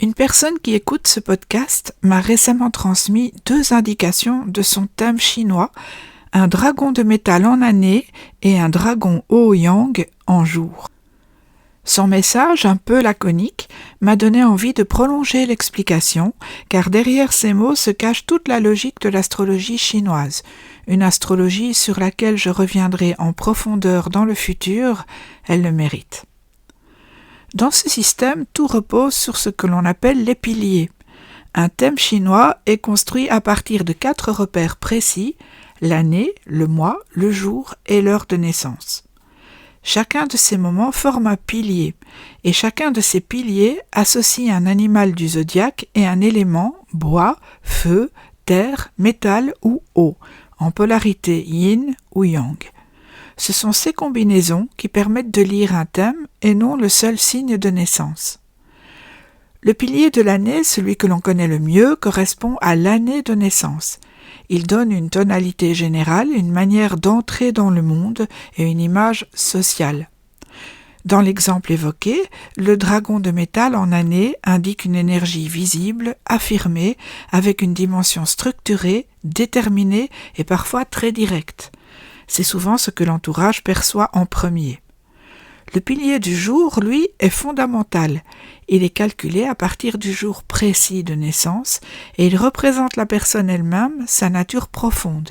Une personne qui écoute ce podcast m'a récemment transmis 2 indications de son thème chinois, un dragon de métal en année et un dragon O-Yang en jour. Son message, un peu laconique, m'a donné envie de prolonger l'explication, car derrière ces mots se cache toute la logique de l'astrologie chinoise, une astrologie sur laquelle je reviendrai en profondeur dans le futur, elle le mérite. Dans ce système, tout repose sur ce que l'on appelle les piliers. Un thème chinois est construit à partir de 4 repères précis, l'année, le mois, le jour et l'heure de naissance. Chacun de ces moments forme un pilier, et chacun de ces piliers associe un animal du zodiaque et un élément, bois, feu, terre, métal ou eau, en polarité yin ou yang. Ce sont ces combinaisons qui permettent de lire un thème et non le seul signe de naissance. Le pilier de l'année, celui que l'on connaît le mieux, correspond à l'année de naissance. Il donne une tonalité générale, une manière d'entrer dans le monde et une image sociale. Dans l'exemple évoqué, le dragon de métal en année indique une énergie visible, affirmée, avec une dimension structurée, déterminée et parfois très directe. C'est souvent ce que l'entourage perçoit en premier. Le pilier du jour, lui, est fondamental. Il est calculé à partir du jour précis de naissance et il représente la personne elle-même, sa nature profonde.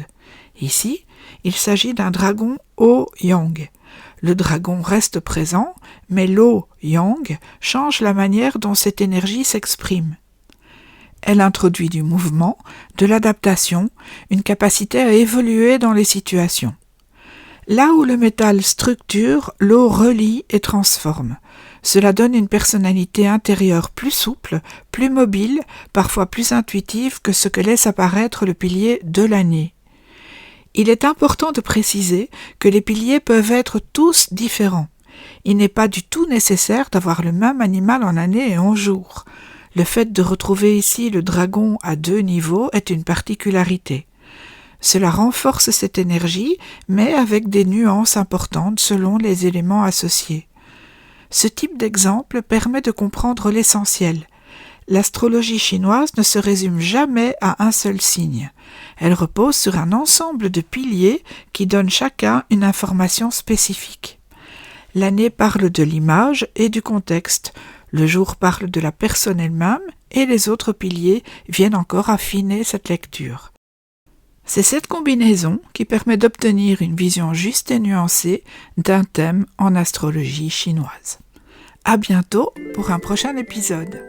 Ici, il s'agit d'un dragon O-Yang. Le dragon reste présent, mais l'O-Yang change la manière dont cette énergie s'exprime. Elle introduit du mouvement, de l'adaptation, une capacité à évoluer dans les situations. Là où le métal structure, l'eau relie et transforme. Cela donne une personnalité intérieure plus souple, plus mobile, parfois plus intuitive que ce que laisse apparaître le pilier de l'année. Il est important de préciser que les piliers peuvent être tous différents. Il n'est pas du tout nécessaire d'avoir le même animal en année et en jour. Le fait de retrouver ici le dragon à 2 niveaux est une particularité. Cela renforce cette énergie, mais avec des nuances importantes selon les éléments associés. Ce type d'exemple permet de comprendre l'essentiel. L'astrologie chinoise ne se résume jamais à un seul signe. Elle repose sur un ensemble de piliers qui donnent chacun une information spécifique. L'année parle de l'image et du contexte, le jour parle de la personne elle-même et les autres piliers viennent encore affiner cette lecture. C'est cette combinaison qui permet d'obtenir une vision juste et nuancée d'un thème en astrologie chinoise. À bientôt pour un prochain épisode.